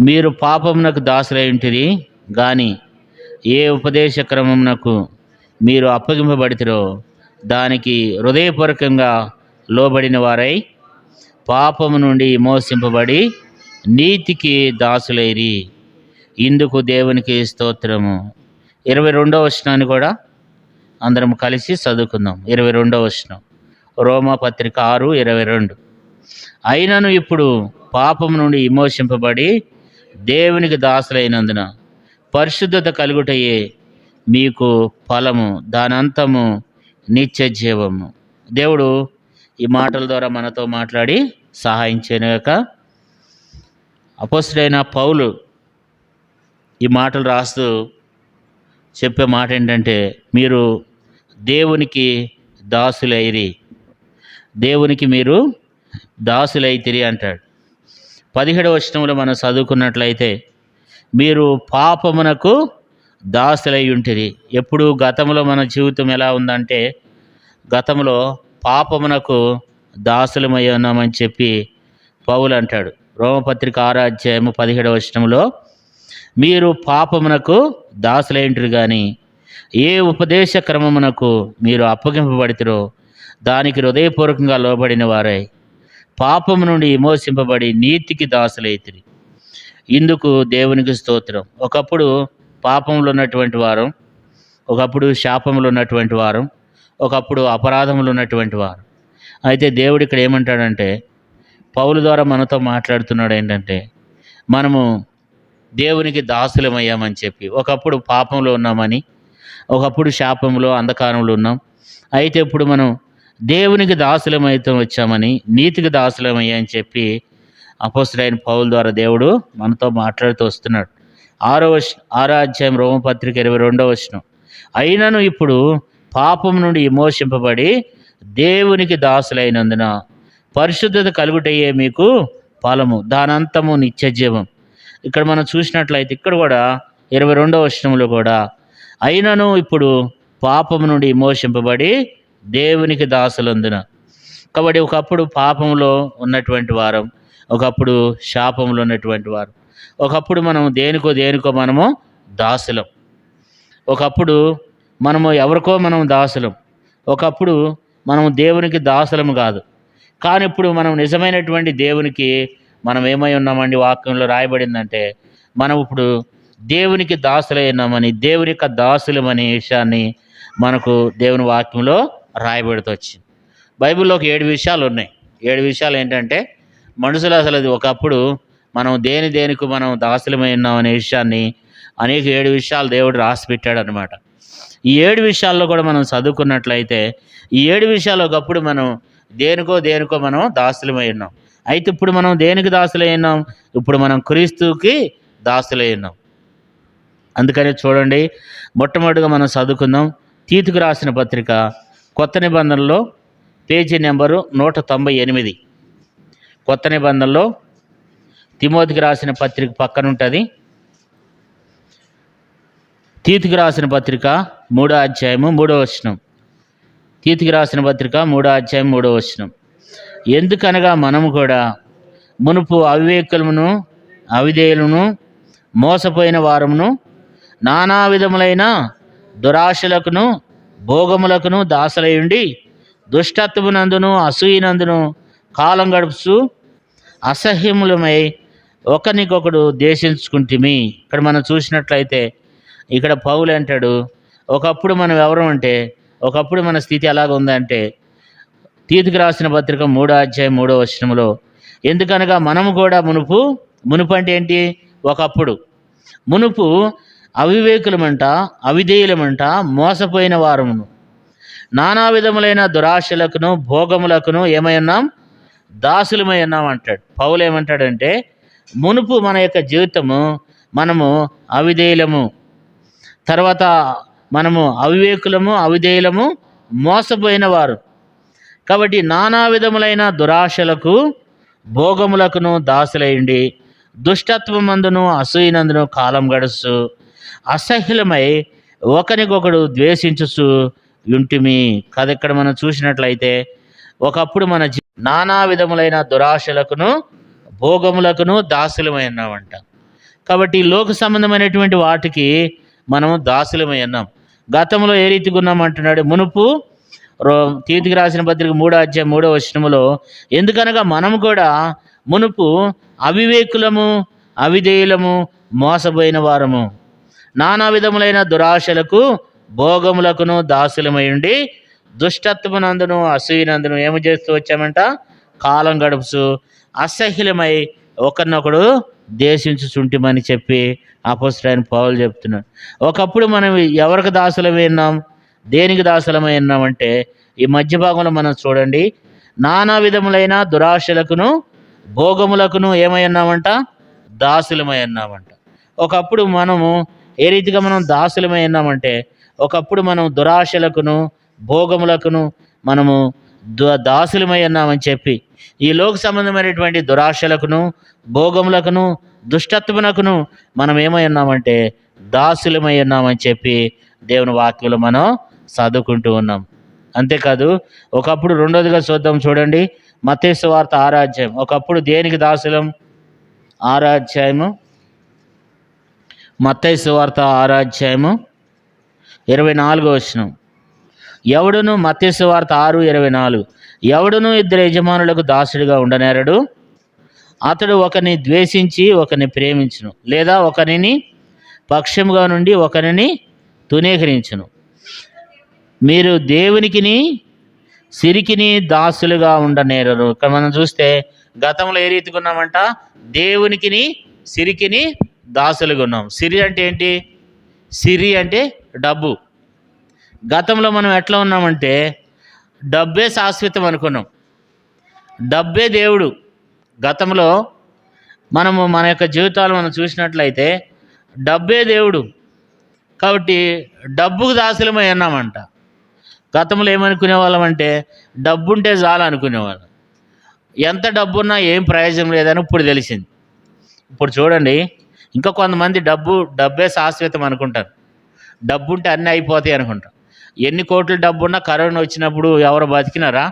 మీరు పాపమునకు దాసులైంటిరి గాని ఏ ఉపదేశ క్రమమునకు మీరు అప్పగింపబడితిరో దానికి హృదయపూర్వకంగా లోబడిన వారై పాపము నుండి విమోచింపబడి నీతికి దాసులైరి. ఇందుకు దేవునికి స్తోత్రము. 22వ వచనాన్ని కూడా అందరం కలిసి చదువుకుందాం. 22వ వచనం, రోమాపత్రిక 6:22. అయినను ఇప్పుడు పాపము నుండి విమోచింపబడి దేవునికి దాసులైనందున పరిశుద్ధత కలుగుటయే మీకు ఫలము, దానంతము నిత్య జీవము. దేవుడు ఈ మాటల ద్వారా మనతో మాట్లాడి సహాయం చేయగాక. అపోస్తలుడైన పౌలు ఈ మాటలు రాస్తూ చెప్పే మాట ఏంటంటే, మీరు దేవునికి దాసులైరి, దేవునికి మీరు దాసులైతిరి అంటాడు. 17వ వచనంలో మనం చదువుకున్నట్లయితే, మీరు పాపమునకు దాసులై ఉంటిరి. ఎప్పుడు గతంలో మన జీవితం ఎలా ఉందంటే, గతంలో పాపమునకు దాసులమై ఉన్నామని చెప్పి పౌలు అంటాడు. రోమపత్రిక 6:17వ వచనంలో, మీరు పాపమునకు దాసులైంటిరి కానీ ఏ ఉపదేశ క్రమమునకు మీరు అప్పగింపబడితిరో దానికి హృదయపూర్వకంగా లోబడిన వారై పాపము నుండి విమోచింపబడి నీతికి దాసులైతిరి. ఇందుకు దేవునికి స్తోత్రం. ఒకప్పుడు పాపంలో ఉన్నటువంటి వారం, ఒకప్పుడు శాపంలో ఉన్నటువంటి వారం, ఒకప్పుడు అపరాధములు ఉన్నటువంటి వారు. అయితే దేవుడు ఇక్కడ ఏమంటాడంటే, పౌలు ద్వారా మనతో మాట్లాడుతున్నాడు ఏంటంటే, మనము దేవునికి దాసులమయ్యామని చెప్పి. ఒకప్పుడు పాపంలో ఉన్నామని, ఒకప్పుడు శాపంలో అంధకారంలో ఉన్నాం. అయితే ఇప్పుడు మనం దేవునికి దాసులమైతే వచ్చామని, నీతికి దాసులమయ్యామని చెప్పి అపోస్తలుడైన పౌలు ద్వారా దేవుడు మనతో మాట్లాడుతూ వస్తున్నాడు. 6వ అధ్యాయం రోమపత్రిక 22వ వచనం, అయినను ఇప్పుడు పాపం నుండి విమోచింపబడి దేవునికి దాసులైనందున పరిశుద్ధత కలుగుటయే మీకు ఫలము, దానంతము నిత్య జీవం. ఇక్కడ మనం చూసినట్లయితే ఇక్కడ కూడా 22వ వచనంలో కూడా అయినను ఇప్పుడు పాపము నుండి విమోచింపబడి దేవునికి దాసులందున. కాబట్టి ఒకప్పుడు పాపంలో ఉన్నటువంటి వారం, ఒకప్పుడు శాపంలో ఉన్నటువంటి వారు, ఒకప్పుడు మనం దేనికో మనము దాసులం, ఒకప్పుడు మనము ఎవరికో మనం దాసులం, ఒకప్పుడు మనం దేవునికి దాసులము కాదు. కానీ ఇప్పుడు మనం నిజమైనటువంటి దేవునికి మనం ఏమై ఉన్నామండి? వాక్యంలో రాయబడిందంటే, మనం ఇప్పుడు దేవునికి దాసులై ఉన్నామని, దేవుని యొక్క దాసులమనే విషయాన్ని మనకు దేవుని వాక్యంలో రాయబడుతూ వచ్చింది. బైబిల్లో ఒక 7 విషయాలు ఉన్నాయి. 7 విషయాలు ఏంటంటే, మనుషులు అసలు అది ఒకప్పుడు మనం దేనికి మనం దాసులమై ఉన్నాం అనే విషయాన్ని అనేక 7 విషయాలు దేవుడు రాసి పెట్టాడు అనమాట. ఈ 7 విషయాల్లో కూడా మనం చదువుకున్నట్లయితే, ఈ 7 విషయాలు ఒకప్పుడు మనం దేనికో మనం దాసులమై ఉన్నాం. అయితే ఇప్పుడు మనం దేనికి దాసులై ఉన్నాం? ఇప్పుడు మనం క్రీస్తుకి దాసులై ఉన్నాం. అందుకని చూడండి, మొట్టమొదటిగా మనం చదువుకుందాం. తీతుకు రాసిన పత్రిక కొత్త నిబంధనలో పేజీ నెంబరు 198. కొత్త నిబంధనలో తిమోతికి రాసిన పత్రిక పక్కన ఉంటుంది. తీతుకు రాసిన పత్రిక 3వ అధ్యాయము 3వ వచనం. తీతుకు రాసిన పత్రిక 3వ అధ్యాయం 3వ వచనం, ఎందుకనగా మనము కూడా మునుపు అవివేకులమును అవిధేయులను మోసపోయిన వారమును నానా విధములైన దురాశలకును భోగములకును దాసులై ఉండి దుష్టత్వమునందును అసూయనందును కాలం గడుపుచు అసహ్యములమై ఒకరికొకడు ద్వేషించుకుంటుమి. ఇక్కడ మనం చూసినట్లయితే ఇక్కడ పౌలు అంటాడు, ఒకప్పుడు మనం ఎవరు అంటే, ఒకప్పుడు మన స్థితి ఎలాగ ఉందంటే, తీతుకు రాసిన పత్రిక 3వ అధ్యాయం 3వ వచనంలో, ఎందుకనగా మనము కూడా మునుపు అంటే ఏంటి? ఒకప్పుడు మునుపు అవివేకులమంట, అవిధేయులమంట, మోసపోయిన వారమును నానా విధములైన దురాశలకును భోగములకును ఏమై ఉన్నాం? దాసులమై ఉన్నాం అంటాడు. పౌలు ఏమంటాడంటే, మునుపు మన యొక్క జీవితము మనము అవిధేయులము, తర్వాత మనము అవివేకులము, అవిధేయులము, మోసపోయిన వారు. కాబట్టి నానా విధములైన దురాశలకు భోగములకును దాసులైండి దుష్టత్వమందును అసూయనందును కాలం గడుస్తూ అసహ్యులమై ఒకరికొకడు ద్వేషించుచు యుంటిమి. కదా, ఇక్కడ మనం చూసినట్లయితే ఒకప్పుడు మన నానా విధములైన దురాశలకును భోగములకును దాసులమై ఉన్నామంట. కాబట్టి ఈ లోక సంబంధమైనటువంటి వాటికి మనము దాసులమై ఉన్నాం. గతంలో ఏ రీతిగా ఉన్నాం అంటున్నాడు. మునుపు తీతుకి రాసిన పత్రిక 3:3 ఎందుకనగా మనము కూడా మునుపు అవివేకులము, అవిధేయులము, మోసపోయిన వారము, నానా విధములైన దురాశలకు, భోగములకును దాసులమై ఉండి దుష్టత్వనందును అసూయనందును ఏమి చేస్తూ వచ్చామంట, కాలం గడుపుచు అసహ్యులమై ఒకరినొకడు దేశించుచుంటిమని చెప్పి అపోస్తలుడైన పౌలు చెప్తున్నాడు. ఒకప్పుడు మనం ఎవరికి దాసులమై ఉన్నాం, దేనికి దాసులమై ఉన్నామంటే ఈ మధ్య భాగంలో మనం చూడండి, నానా విధములైన దురాశలకును భోగములకును ఏమై ఉన్నామంట, దాసులమై ఉన్నామంట. ఒకప్పుడు మనము ఏ రీతిగా మనం దాసులమై ఉన్నామంటే, ఒకప్పుడు మనం దురాశలకును భోగములకును మనము దాసులమై ఉన్నామని చెప్పి ఈ లోక సంబంధమైనటువంటి దురాశలకును భోగములకును దుష్టత్వమునకును మనం ఏమై ఉన్నామంటే దాసులమై ఉన్నామని చెప్పి దేవుని వాక్యంలో మనం చదువుకుంటూ ఉన్నాం. అంతేకాదు ఒకప్పుడు రెండోదిగా చూద్దాం, చూడండి మత్తయి సువార్త 6వ అధ్యాయం. ఒకప్పుడు దేనికి దాసులం? 6వ అధ్యాయము, మత్తయి సువార్త 6వ అధ్యాయము 24 ఎవడును, మత్తయి సువార్త 6:24 ఎవడును ఇద్దరు యజమానులకు దాసుడిగా ఉండనేరడు. అతడు ఒకరిని ద్వేషించి ఒకరిని ప్రేమించును, లేదా ఒకరిని పక్షముగా నుండి ఒకరిని తునీకరించును. మీరు దేవునికిని సిరికిని దాసులుగా ఉండనేరరు. ఇక్కడ మనం చూస్తే గతంలో ఏ రీతిగా ఉన్నామంట, దేవునికిని సిరికిని దాసులుగా ఉన్నాం. సిరి అంటే ఏంటి? సిరి అంటే డబ్బు. గతంలో మనం ఎట్లా ఉన్నామంటే డబ్బే శాశ్వతం అనుకున్నాం, డబ్బే దేవుడు. గతంలో మనము మన యొక్క జీవితాలు మనం చూసినట్లయితే డబ్బే దేవుడు. కాబట్టి డబ్బుకు దాసులమై ఉన్నామంట. గతంలో ఏమనుకునే వాళ్ళం అంటే డబ్బు ఉంటే చాలు అనుకునేవాళ్ళం. ఎంత డబ్బున్నా ఏం ప్రయోజనం లేదని ఇప్పుడు తెలిసింది. ఇప్పుడు చూడండి, ఇంకా కొంతమంది డబ్బే శాశ్వతం అనుకుంటారు. డబ్బు ఉంటే అన్నీ అయిపోతాయి అనుకుంటారు. ఎన్ని కోట్ల డబ్బు ఉన్నా కరోనా వచ్చినప్పుడు ఎవరు బతికినారా?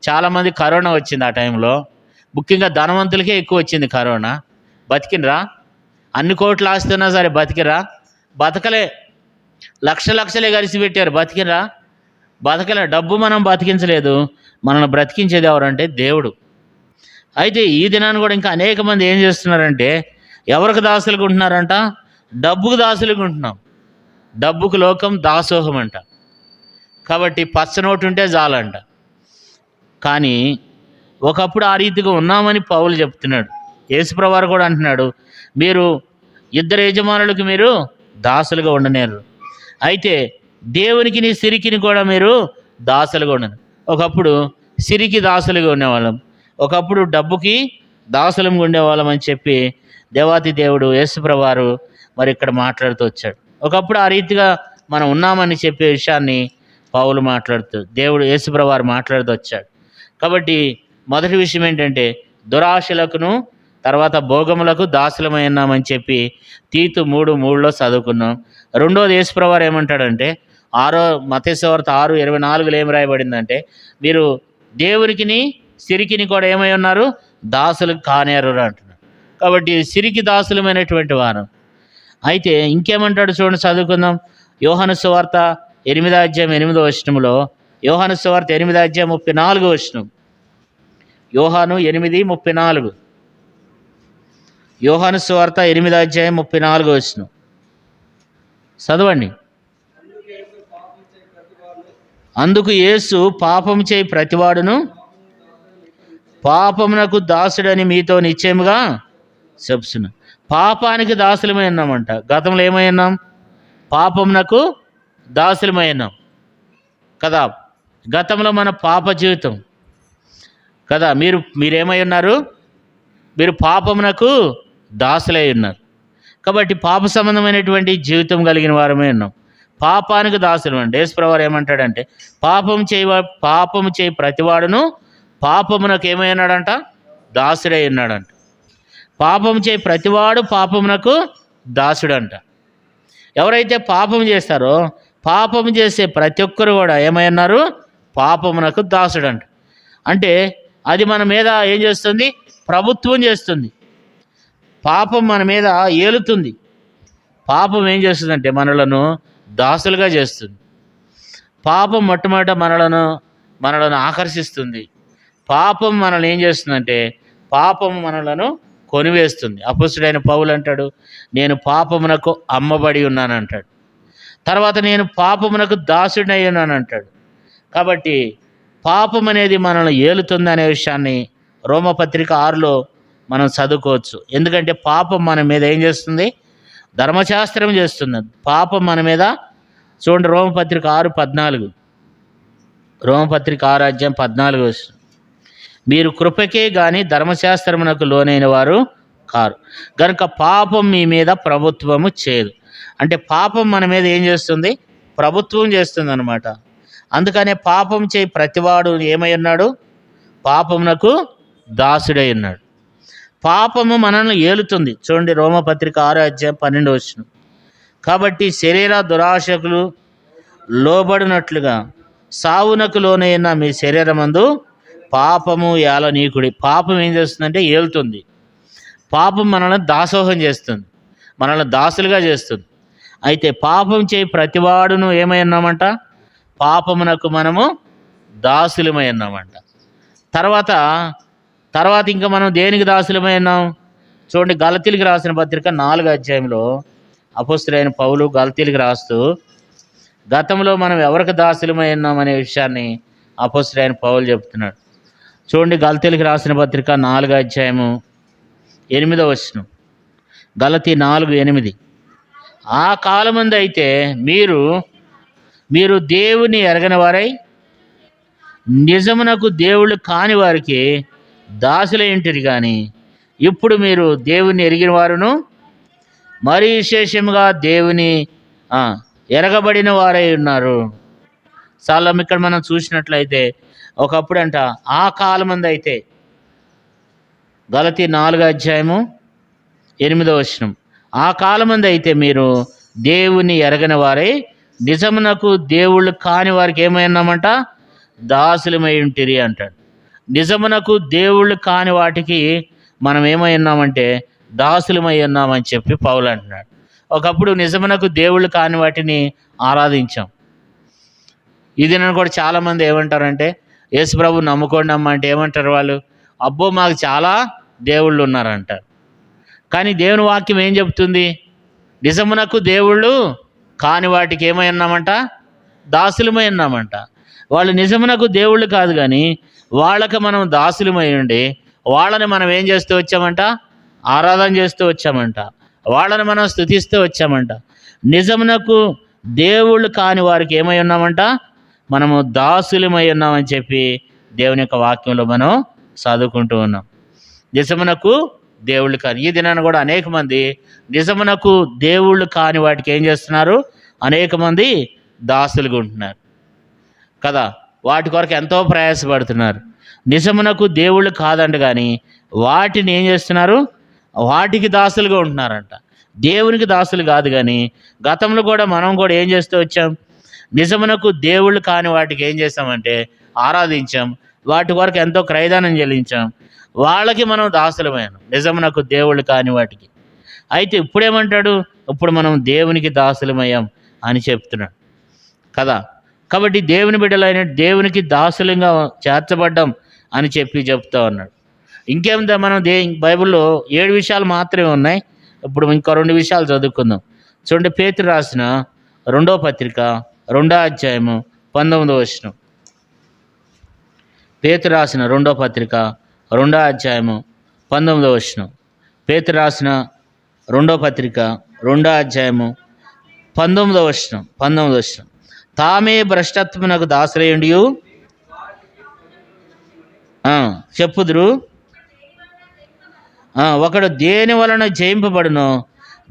చాలామంది కరోనా వచ్చింది ఆ టైంలో, ముఖ్యంగా ధనవంతులకే ఎక్కువ వచ్చింది కరోనా. బతికినరా? అన్ని కోట్లు ఆస్తున్నా సరే బతికిరా? బతకలే. లక్షలే కలిసి పెట్టారు, బతికిరా? బతకలే. డబ్బు మనం బతికించలేదు, మనల్ని బ్రతికించేది ఎవరంటే దేవుడు. అయితే ఈ దినాన్ని కూడా ఇంకా అనేక మంది ఏం చేస్తున్నారంటే ఎవరికి దాసులుగా ఉంటున్నారంట? డబ్బుకు దాసులుగా ఉంటున్నాం. డబ్బుకు లోకం దాసోహం అంట. కాబట్టి పచ్చనోటు ఉంటే చాలంట. కానీ ఒకప్పుడు ఆ రీతిగా ఉన్నామని పౌలు చెప్తున్నాడు. యేసుప్రభువారు కూడా అంటున్నాడు, మీరు ఇద్దరు యజమానులకు మీరు దాసులుగా ఉండనేరు. అయితే దేవునికి నీ సిరికిని కూడా మీరు దాసులుగా ఉండను. ఒకప్పుడు సిరికి దాసులుగా ఉండేవాళ్ళం, ఒకప్పుడు డబ్బుకి దాసులుగా ఉండేవాళ్ళం అని చెప్పి దేవాతి దేవుడు యేసుప్రభువారు మరి ఇక్కడ మాట్లాడుతూ వచ్చాడు. ఒకప్పుడు ఆ రీతిగా మనం ఉన్నామని చెప్పే విషయాన్ని పౌలు మాట్లాడుతూ దేవుడు యేసుప్రభువారు మాట్లాడుతూ వచ్చాడు. కాబట్టి మొదటి విషయం ఏంటంటే దురాశలకును తర్వాత భోగములకు దాసులమై ఉన్నామని చెప్పి తీతు 3:3 చదువుకున్నాం. రెండోది యేసుప్రభువారు ఏమంటాడంటే మత్తయి సువార్త 6:24 ఏం రాయబడిందంటే మీరు దేవునికిని సిరికిని కూడా ఏమై ఉన్నారు? దాసులు కానేరు అంటున్నారు. కాబట్టి సిరికి దాసులమైనటువంటి వారు. అయితే ఇంకేమంటాడు చూడండి, చదువుకుందాం. యోహాను సువార్త 8వ అధ్యాయం 8వ వచనంలో, యోహాను సువార్త 8వ అధ్యాయం 34వ వచనం. యోహాను 8:34. యోహాను సువార్త 8వ అధ్యాయం 34వ వచనం చదవండి. అందుకు యేసు పాపం చేయి ప్రతివాడును పాపమునకు దాసుడని మీతో నిశ్చయముగా చెప్తున్నా. పాపానికి దాసులమై ఉన్నామంట. గతంలో ఏమై ఉన్నాం? పాపమునకు దాసులమై ఉన్నాం కదా. గతంలో మన పాప జీవితం కదా. మీరేమై ఉన్నారు? మీరు పాపమునకు దాసులై ఉన్నారు. కాబట్టి పాప సంబంధమైనటువంటి జీవితం కలిగిన వారమే ఉన్నాం. పాపానికి దాసులు అండి. యేసుప్రభువారు ఏమంటాడంటే పాపము చేయి ప్రతివాడును పాపమునకు ఏమై ఉన్నాడంట? దాసుడై ఉన్నాడంట. పాపం చేయి ప్రతివాడు పాపమునకు దాసుడంట. ఎవరైతే పాపం చేస్తారో పాపం చేసే ప్రతి ఒక్కరు కూడా ఏమై ఉన్నారు? పాపమునకు దాసుడంట. అంటే అది మన మీద ఏం చేస్తుంది? ప్రభుత్వం చేస్తుంది. పాపం మన మీద ఏలుతుంది. పాపం ఏం చేస్తుందంటే మనలను దాసులుగా చేస్తుంది. పాపం మొట్టమొదట మనలను ఆకర్షిస్తుంది. పాపం మనల్ని ఏం చేస్తుందంటే పాపం మనలను కొనివేస్తుంది. అపొస్తలుడైన పౌలు అంటాడు, నేను పాపమునకు అమ్మబడి ఉన్నాను అంటాడు. తర్వాత నేను పాపమునకు దాసుడినై ఉన్నాను అంటాడు. కాబట్టి పాపం అనేది మనల్ని ఏలుతుంది అనే విషయాన్ని రోమపత్రిక 6లో మనం చదువుకోవచ్చు. ఎందుకంటే పాపం మన మీద ఏం చేస్తుంది? ధర్మశాస్త్రం చేస్తుంది. పాపం మన మీద చూడండి, రోమపత్రిక 6:14, రోమపత్రిక 6:14, మీరు కృపకే కానీ ధర్మశాస్త్రమునకు లోనైన వారు కారు, కనుక పాపం మీ మీద ప్రభుత్వము చేయదు. అంటే పాపం మన మీద ఏం చేస్తుంది? ప్రభుత్వం చేస్తుంది అన్నమాట. అందుకనే పాపం చేయి ప్రతివాడు ఏమై ఉన్నాడు? పాపమునకు దాసుడై ఉన్నాడు. పాపము మనల్ని ఏలుతుంది. చూడండి, రోమపత్రిక 6:12, కాబట్టి శరీర దురాశకులు లోబడినట్లుగా సావునకు లోనైన మీ శరీరమందు పాపము ఏలనీకుడి. పాపం ఏం చేస్తుందంటే ఏలుతుంది. పాపం మనల్ని దాసోహం చేస్తుంది, మనల్ని దాసులుగా చేస్తుంది. అయితే పాపం చేయి ప్రతివాడును ఏమై ఉన్నామంట? పాపమునకు మనము దాసులమై ఉన్నామంట. తర్వాత ఇంకా మనం దేనికి దాసులమై ఉన్నాం? చూడండి, గలతీయులకు రాసిన పత్రిక 4 అపొస్తలుడైన పౌలు గలతీయులకు రాస్తూ గతంలో మనం ఎవరికి దాసులమై ఉన్నాం అనే విషయాన్ని అపొస్తలుడైన పౌలు చెప్తున్నాడు. చూడండి, గలతీయులకు రాసిన పత్రిక 4:8, గలతీ 4:8, ఆ కాలమందు అయితే మీరు దేవుని ఎరగని వారై నిజమునకు దేవుళ్ళు కాని వారికి దాసులైంటిరి, కానీ ఇప్పుడు మీరు దేవుని ఎరిగిన వారును మరీ విశేషముగా దేవుని ఎరగబడిన వారై ఉన్నారు. చాలా ఇక్కడ మనం చూసినట్లయితే ఒకప్పుడు అంట ఆ కాలమందు అయితే, గలతీ 4:8, ఆ కాలమందు అయితే మీరు దేవుని ఎరగని వారై నిజమునకు దేవుళ్ళు కాని వారికి ఏమై ఉన్నామంట? దాసులమై ఉంటిరి అంటాడు. నిజమునకు దేవుళ్ళు కాని వాటికి మనం ఏమై ఉన్నామంటే దాసులమై ఉన్నామని చెప్పి పౌలు అంటున్నాడు. ఒకప్పుడు నిజమునకు దేవుళ్ళు కాని వాటిని ఆరాధించాం. ఇది నన్ను కూడా చాలామంది ఏమంటారంటే, యేసు ప్రభు నమ్ముకోండి అమ్మ అంటే ఏమంటారు వాళ్ళు? అబ్బో మాకు చాలా దేవుళ్ళు ఉన్నారంటారు. కానీ దేవుని వాక్యం ఏం చెప్తుంది? నిజమునకు దేవుళ్ళు కాని వాటికి ఏమై ఉన్నామంట? దాసులమై ఉన్నామంట. వాళ్ళు నిజమునకు దేవుళ్ళు కాదు, కానీ వాళ్ళకి మనం దాసులమై ఉండి వాళ్ళని మనం ఏం చేస్తూ వచ్చామంట? ఆరాధన చేస్తూ వచ్చామంట. వాళ్ళని మనం స్తుతిస్తూ వచ్చామంట. నిజమునకు దేవుళ్ళు కాని వారికి ఏమై ఉన్నామంట? మనము దాసులమై ఉన్నామని చెప్పి దేవుని యొక్క వాక్యంలో మనం చదువుకుంటూ ఉన్నాం. నిజమునకు దేవుళ్ళు కాని, ఈ దినాన్ని కూడా అనేక మంది నిజమునకు దేవుళ్ళు కాని వాటికి ఏం చేస్తున్నారు? అనేక మంది దాసులుగా ఉంటున్నారు కదా. వాటి కొరకు ఎంతో ప్రయాసపడుతున్నారు. నిజమునకు దేవుళ్ళు కాదంట, కానీ వాటిని ఏం చేస్తున్నారు? వాటికి దాసులుగా ఉంటున్నారంట. దేవునికి దాసులు కాదు. కానీ గతంలో కూడా మనం కూడా ఏం చేస్తూ వచ్చాం? నిజమునకు దేవుళ్ళు కాని వాటికి ఏం చేస్తామంటే ఆరాధించాం. వాటి వరకు ఎంతో క్రయదానం చెల్లించాం. వాళ్ళకి మనం దాసులమైనాం, నిజమునకు దేవుళ్ళు కాని వాటికి. అయితే ఇప్పుడేమంటాడు? ఇప్పుడు మనం దేవునికి దాసులమయ్యాం అని చెప్తున్నాడు కదా. కాబట్టి దేవుని బిడ్డలైన దేవునికి దాసులంగా చేర్చబడ్డాం అని చెప్తా ఉన్నాడు. ఇంకేమిటో మనం బైబిల్లో 7 విషయాలు మాత్రమే ఉన్నాయి. ఇప్పుడు ఇంకో 2 విషయాలు చదువుకుందాం. చూడండి, పేతురు రాసిన 2వ పత్రిక 2:19. పేతురు రాసిన 2వ పత్రిక 2:19. పేతురు రాసిన 2వ పత్రిక 2:19. తామే భ్రష్టత్వమునకు దాసులయుండి చెప్పుదురు, ఒకడు దేని వలన జయింపబడునో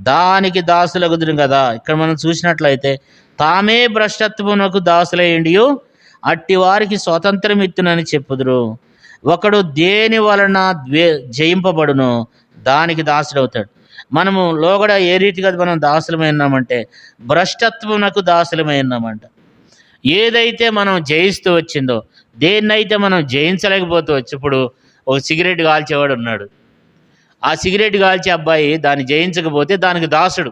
దానికి దాసులగుదురు కదా. ఇక్కడ మనం చూసినట్లయితే తామే భ్రష్టత్వమునకు దాసులయుండి అట్టి వారికి స్వాతంత్రం ఇత్తునని చెప్పుదురు. ఒకడు దేని వలన జయింపబడునో దానికి దాసుడవుతాడు. మనము లోగడ ఏ రీతిగా మనం దాసులమై ఉన్నామంటే భ్రష్టత్వమునకు దాసులమై ఉన్నామంట. ఏదైతే మనం జయిస్తూ వచ్చిందో, దేన్నైతే మనం జయించలేకపోతూ వచ్చి, ఇప్పుడు ఒక సిగరెట్ కాల్చేవాడు ఉన్నాడు, ఆ సిగరెట్ కాల్చే అబ్బాయి దాన్ని జయించకపోతే దానికి దాసుడు.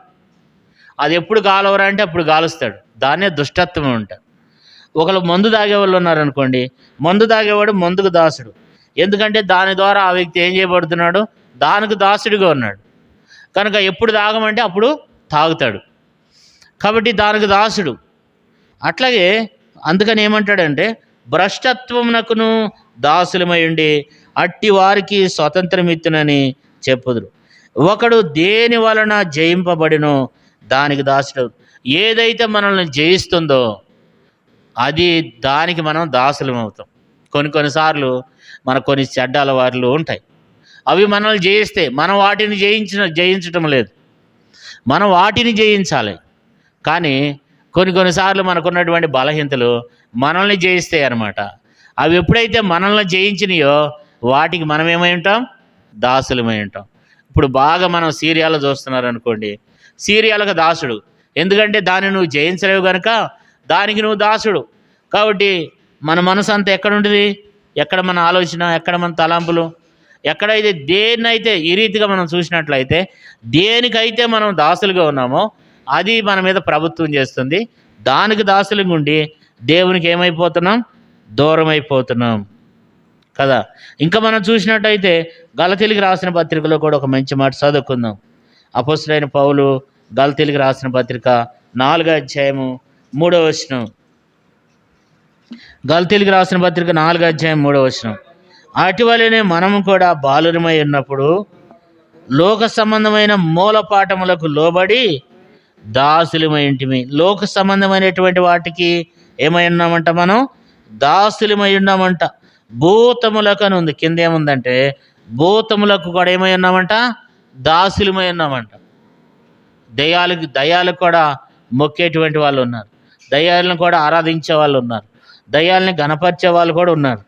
అది ఎప్పుడు కాలవరా అంటే అప్పుడు కాలుస్తాడు. దాన్నే దుష్టత్వం అంటారు. ఒకళ్ళు మందు తాగేవాళ్ళు ఉన్నారనుకోండి, మందు తాగేవాడు మందుకు దాసుడు. ఎందుకంటే దాని ద్వారా ఆ వ్యక్తి ఏం చేయబడుతున్నాడు? దానికి దాసుడిగా ఉన్నాడు. కనుక ఎప్పుడు తాగమంటే అప్పుడు తాగుతాడు. కాబట్టి దానికి దాసుడు. అట్లాగే అందుకని ఏమంటాడంటే, భ్రష్టత్వమునకును దాసులమై ఉండి అట్టి వారికి స్వతంత్రం ఇత్తునని చెప్పుదురు. ఒకడు దేని వలన జయింపబడినో దానికి దాసుడు. ఏదైతే మనల్ని జయిస్తుందో అది దానికి మనం దాసులం అవుతాం. కొన్నిసార్లు మనకు కొన్ని చెడ్డ అలవాట్లు ఉంటాయి. అవి మనల్ని జయిస్తే మనం వాటిని జయించటం లేదు, మనం వాటిని జయించాలి. కానీ కొన్నిసార్లు మనకున్నటువంటి బలహీనతలు మనల్ని జయిస్తాయి అన్నమాట. అవి ఎప్పుడైతే మనల్ని జయించినాయో వాటికి మనం ఏమై ఉంటాం? దాసులమై ఉంటాం. ఇప్పుడు బాగా మనం సీరియాలు చూస్తున్నారనుకోండి, సీరియాలకు దాసుడు. ఎందుకంటే దాన్ని నువ్వు జయించలేవు కనుక దానికి నువ్వు దాసుడు. కాబట్టి మన మనసు అంతా ఎక్కడ ఉంటుంది? ఎక్కడ మన ఆలోచన, ఎక్కడ మన తలంపులు, ఎక్కడైతే దేన్నైతే ఈ రీతిగా మనం చూసినట్లయితే దేనికైతే మనం దాసులుగా ఉన్నామో అది మన మీద ప్రభుత్వం చేస్తుంది. దానికి దాసులుగా ఉండి దేవునికి ఏమైపోతున్నాం? దూరం అయిపోతున్నాం కదా. ఇంకా మనం చూసినట్టయితే గలతీయులకు రాసిన పత్రికలో కూడా ఒక మంచి మాట చదువుకుందాం. అపోస్తలుడైన పౌలు గలతీయులకు రాసిన పత్రిక 4వ అధ్యాయము 3వ వచనం. గలతీయులకు రాసిన పత్రిక 4వ అధ్యాయం 3వ వచనం. అటువలనే మనము కూడా బాలురమై ఉన్నప్పుడు లోక సంబంధమైన మూలపాఠములకు లోబడి దాసులమై ఉంటిమి. లోక సంబంధమైనటువంటి వాటికి ఏమై ఉన్నామంట? మనం దాసులమై ఉన్నామంట. భూతములకు అని ఉంది, కింద ఏముందంటే భూతములకు కూడా ఏమై ఉన్నామంట? దాసులమై ఉన్నామంట. దయ్యాలకు కూడా మొక్కేటువంటి వాళ్ళు ఉన్నారు, దయ్యాలను కూడా ఆరాధించే వాళ్ళు ఉన్నారు, దయ్యాలని గణపరిచే వాళ్ళు కూడా ఉన్నారు.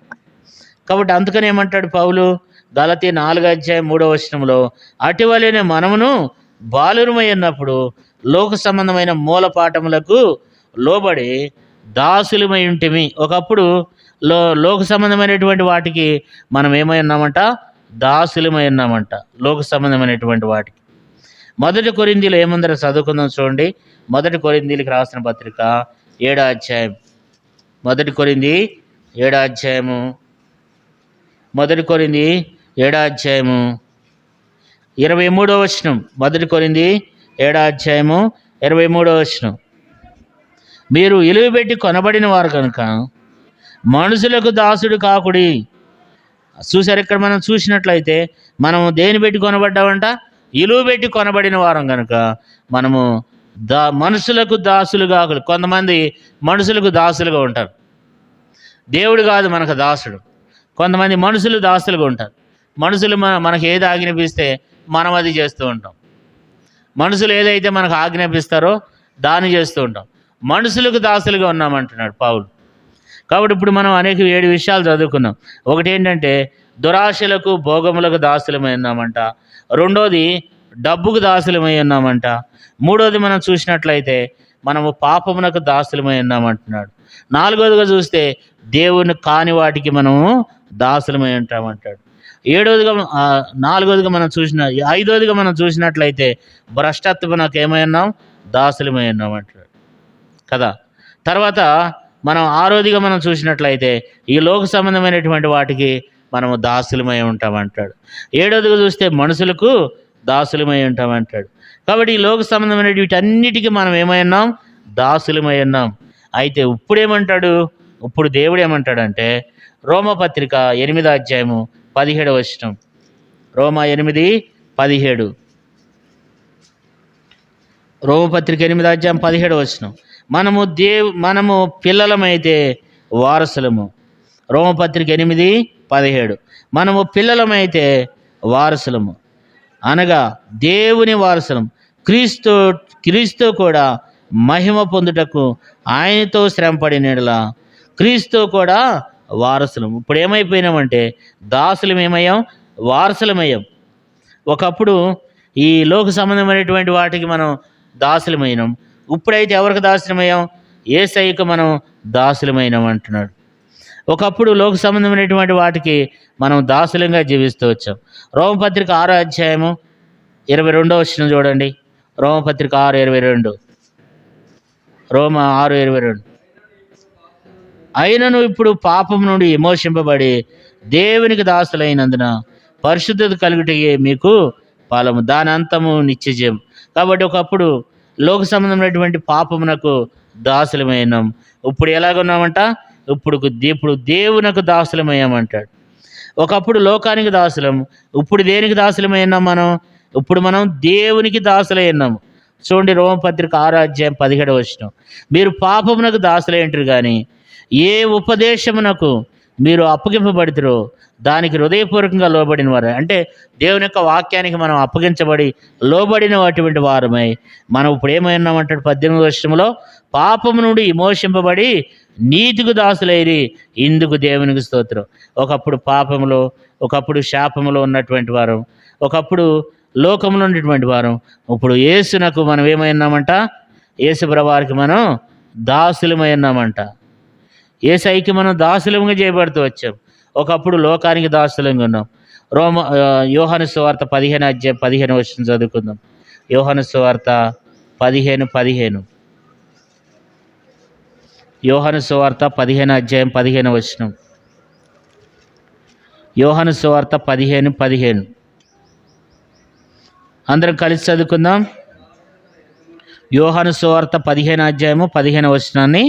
కాబట్టి అందుకని ఏమంటాడు పౌలు గలతీ 4వ అధ్యాయం 3వ వచనంలో, అటువలనే మనమును బాలురమై ఉన్నప్పుడు లోక సంబంధమైన మూలపాఠములకు లోబడి దాసులమై ఉంటిమి. ఒకప్పుడు లోక సంబంధమైనటువంటి వాటికి మనం ఏమై ఉన్నామంట? దాసులమై ఉన్నామంట, లోక సంబంధమైనటువంటి వాటికి. 1 కొరింథీలో ఏముందరో చదువుకుందాం చూడండి. 1 కొరింథీలకు రాసిన పత్రిక 7వ అధ్యాయం. 1 కొరింథీ 7వ అధ్యాయము. 1 కొరింథీ 7వ అధ్యాయము 23వ వచనం. 1 కొరింథీ 7వ అధ్యాయము 23వ వచనం. మీరు ఇలువబెట్టి కొనబడిన వారు కనుక మనుషులకు దాసుడు కాకుడి. చూసారు, ఇక్కడ మనం చూసినట్లయితే మనము దేని పెట్టి కొనబడ్డామంట? ఇలువ పెట్టి కొనబడిన వారం కనుక మనము మనుషులకు దాసులు కాకుడు. కొంతమంది మనుషులకు దాసులుగా ఉంటారు, దేవుడు కాదు మనకు దాసుడు. కొంతమంది మనుషులు దాసులుగా ఉంటారు. మనుషులు మనకు ఏది ఆజ్ఞాపిస్తే మనం అది చేస్తూ ఉంటాం. మనుషులు ఏదైతే మనకు ఆజ్ఞాపిస్తారో దాన్ని చేస్తూ ఉంటాం. మనుషులకు దాసులుగా ఉన్నామంటున్నాడు పౌలు. కాబట్టి ఇప్పుడు మనం అనేక 7 విషయాలు చదువుకున్నాం. ఒకటి ఏంటంటే దురాశలకు భోగములకు దాసులమై ఉన్నామంట. రెండోది డబ్బుకు దాసులమై ఉన్నామంట. మూడోది మనం చూసినట్లయితే మనము పాపమునకు దాసులమై ఉన్నామంటున్నాడు. నాలుగోదిగా చూస్తే దేవుని కాని వాటికి మనము దాసులమై ఉంటామంటాడు. నాలుగోదిగా మనం ఐదోదిగా మనం చూసినట్లయితే భ్రష్టత్వమునకు ఏమై ఉన్నాం? దాసులమై ఉన్నామంటాడు కదా. తర్వాత మనం ఆరోదిగా మనం చూసినట్లయితే ఈ లోక సంబంధమైనటువంటి వాటికి మనము దాసులమై ఉంటామంటాడు. ఏడోదిగా చూస్తే మనుషులకు దాసులమై ఉంటామంటాడు. కాబట్టి ఈ లోక సంబంధమైన వీటన్నిటికీ మనం ఏమై ఉన్నాం? దాసులమై ఉన్నాం. అయితే ఇప్పుడు దేవుడు ఏమంటాడంటే రోమపత్రిక 8వ అధ్యాయము 17వ వచనం. రోమా 8:17. రోమపత్రిక 8వ అధ్యాయం 17వ వచనం. మనము పిల్లలమైతే వారసులము. రోమపత్రిక 8:17. మనము పిల్లలమైతే వారసులము అనగా దేవుని వారసులం, క్రీస్తు కూడా మహిమ పొందుటకు ఆయనతో శ్రమపడినలా క్రీస్తు కూడా వారసులం. ఇప్పుడు ఏమైపోయినామంటే దాసులం ఏమయ్యాం? వారసులమయ్యాం. ఒకప్పుడు ఈ లోక సంబంధమైనటువంటి వాటికి మనం దాసులమైనాం. ఇప్పుడైతే ఎవరికి దాసులమయ్యాం? యేసయ్యకు మనం దాసులమైనాం అంటున్నాడు. ఒకప్పుడు లోక సంబంధమైనటువంటి వాటికి మనం దాసులంగా జీవిస్తూ వచ్చాం. రోమపత్రిక 6వ అధ్యాయము 22వ వచనం చూడండి. రోమపత్రిక 6:22. రోమ 6:22. అయినను ఇప్పుడు పాపం నుండి విమోచింపబడి దేవునికి దాసులైనందున పరిశుద్ధత కలుగుటయే మీకు ఫలము, దాని అంతము నిత్యజయం. కాబట్టి ఒకప్పుడు లోక సంబంధమైనటువంటి పాపమునకు దాసులమైనాం. ఇప్పుడు ఎలాగున్నామంట? ఇప్పుడు దేవునకు దాసులమయ్యామంటాడు. ఒకప్పుడు లోకానికి దాసులం, ఇప్పుడు దేనికి దాసులమైనాం మనం? ఇప్పుడు మనం దేవునికి దాసులై ఉన్నాము. చూడండి, రోమపత్రిక 6వ అధ్యాయం 17వ వచనం. మీరు పాపమునకు దాసులైంటారు కానీ ఏ ఉపదేశమునకు మీరు అప్పగింపబడితురో దానికి హృదయపూర్వకంగా లోబడిన వారు. అంటే దేవుని యొక్క వాక్యానికి మనం అప్పగించబడి లోబడిన అటువంటి వారమై మనం ఇప్పుడు ఏమైనామంటాడు 18వ వచనంలో, పాపము నుండి విమోచింపబడి నీతికి దాసులైరి ఇందుకు దేవునికి స్తోత్రం. ఒకప్పుడు పాపములో, ఒకప్పుడు శాపములో ఉన్నటువంటి వారం, ఒకప్పుడు లోకంలో ఉన్నటువంటి వారం, ఇప్పుడు యేసునకు మనం ఏమైనామంట? యేసు ప్రభువారికి మనం దాసులమై ఉన్నామంట. యేసయ్యకి మనం దాసులంగా చేయబడుతూ వచ్చాం. ఒకప్పుడు లోకానికి దాసులంగా ఉన్నాం. యోహాను సువార్త 15వ అధ్యాయం 15వ వచనం చదువుకుందాం. యోహాను సువార్త 15:15. యోహాను సువార్త 15వ అధ్యాయం 15వ వచనం. యోహాను సువార్త 15:15. అందరం కలిసి చదువుకుందాం. యోహాను సువార్త 15వ అధ్యాయము 15వ వచనాన్ని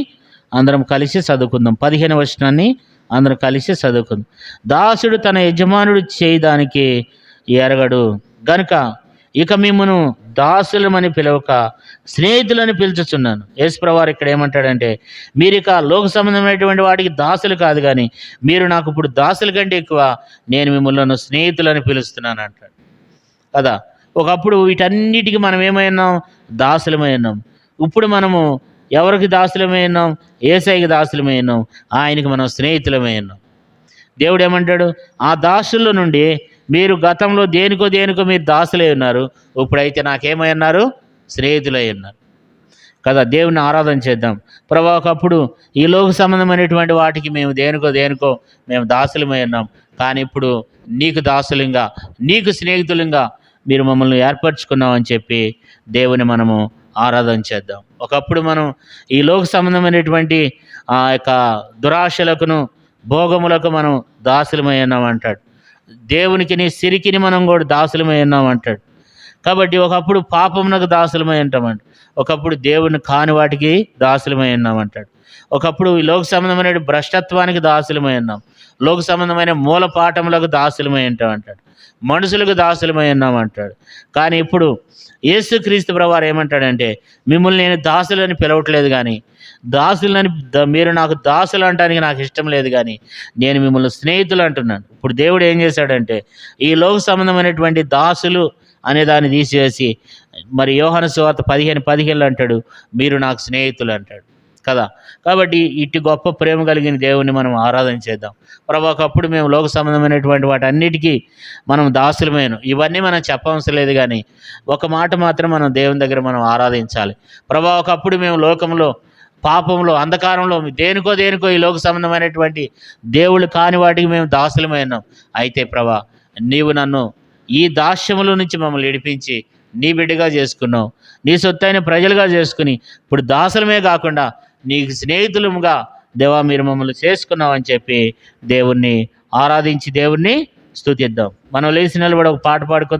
అందరం కలిసి చదువుకుందాం. 15వ వచనాన్ని అందరం కలిసి చదువుకుందాం. దాసుడు తన యజమానుడు చేయడానికి ఎరగడు గనుక ఇక మిమ్మును దాసులమని పిలవక స్నేహితులని పిలుచుచున్నాను. యేసు ప్రభువారు ఇక్కడ ఏమంటాడంటే, మీరు ఇక లోక సంబంధమైనటువంటి వాటికి దాసులు కాదు, కానీ మీరు నాకు ఇప్పుడు దాసుల కంటే ఎక్కువ నేను మిమ్మల్ని స్నేహితులని పిలుస్తున్నాను అంటాడు కదా. ఒకప్పుడు వీటన్నిటికీ మనం ఏమైనాం? దాసులమై ఉన్నాం. ఇప్పుడు మనము ఎవరికి దాసులమై ఉన్నాం? యేసయ్యకి దాసులమై ఉన్నాం. ఆయనకి మనం స్నేహితులమై ఉన్నాం. దేవుడు ఏమంటాడు? ఆ దాసుల నుండి మీరు గతంలో దేనికో మీరు దాసులై ఉన్నారు, ఇప్పుడైతే నాకేమై ఉన్నారు? స్నేహితులై ఉన్నారు కదా. దేవుని ఆరాధన చేద్దాం. ప్రభా, ఒకప్పుడు ఈ లోక సంబంధమైనటువంటి వాటికి మేము దేనికో మేము దాసులమై ఉన్నాం, కానీ ఇప్పుడు నీకు దాసులంగా, నీకు స్నేహితులంగా మీరు మమ్మల్ని ఏర్పరచుకున్నామని చెప్పి దేవుని మనము ఆరాధన చేద్దాం. ఒకప్పుడు మనం ఈ లోక సంబంధమైనటువంటి ఆ యొక్క దురాశలకును భోగములకు మనం దాసులమై ఉన్నామంటాడు. దేవునికి నీ సిరికిని మనం కూడా దాసులమై ఉన్నామంటాడు. కాబట్టి ఒకప్పుడు పాపమునకు దాసులమై ఉంటామంట, ఒకప్పుడు దేవుని కాని వాటికి దాసులమై ఉన్నామంటాడు. ఒకప్పుడు ఈ లోక సంబంధమైన భ్రష్టత్వానికి దాసులమై ఉన్నాం, లోక సంబంధమైన మూల పాఠములకు దాసులమై ఉంటామంటాడు, మనుషులకు దాసులమై ఉన్నామంటాడు. కానీ ఇప్పుడు యేసుక్రీస్తు ప్రభువారు ఏమంటాడంటే, మిమ్మల్ని నేను దాసులని పిలవట్లేదు, కానీ దాసులని మీరు నాకు దాసులు అంటానికి నాకు ఇష్టం లేదు, కానీ నేను మిమ్మల్ని స్నేహితులు అంటున్నాను. ఇప్పుడు దేవుడు ఏం చేశాడంటే, ఈ లోక సంబంధమైనటువంటి దాసులు అనే దాన్ని తీసివేసి మరి యోహాను సువార్త 15:15 అంటాడు, మీరు నాకు స్నేహితులు అంటాడు కదా. కాబట్టి ఇటు గొప్ప ప్రేమ కలిగిన దేవుని మనం ఆరాధన చేద్దాం. ప్రభా, ఒకప్పుడు మేము లోక సంబంధమైనటువంటి వాటన్నిటికీ మనం దాసులమైన, ఇవన్నీ మనం చెప్పవలసిన లేదు, కానీ ఒక మాట మాత్రం మనం దేవుని దగ్గర మనం ఆరాధించాలి. ప్రభా, ఒకప్పుడు మేము లోకంలో, పాపంలో, అంధకారంలో దేనికో ఈ లోక సంబంధమైనటువంటి దేవుళ్ళు కాని వాటికి మేము దాసులమైనాం. అయితే ప్రభా, నీవు నన్ను ఈ దాస్యముల నుంచి మమ్మల్ని విడిపించి నీ బిడ్డగా చేసుకున్నావు, నీ సొత్తైన ప్రజలుగా చేసుకుని ఇప్పుడు దాసులమే కాకుండా నీకు స్నేహితులుగా దేవా మీరు మమ్మల్ని చేసుకున్నావు అని చెప్పి దేవుణ్ణి ఆరాధించి దేవుణ్ణి స్తుతిద్దాం. మనం లేచి నిలబడి ఒక పాట పాడుకుందాం.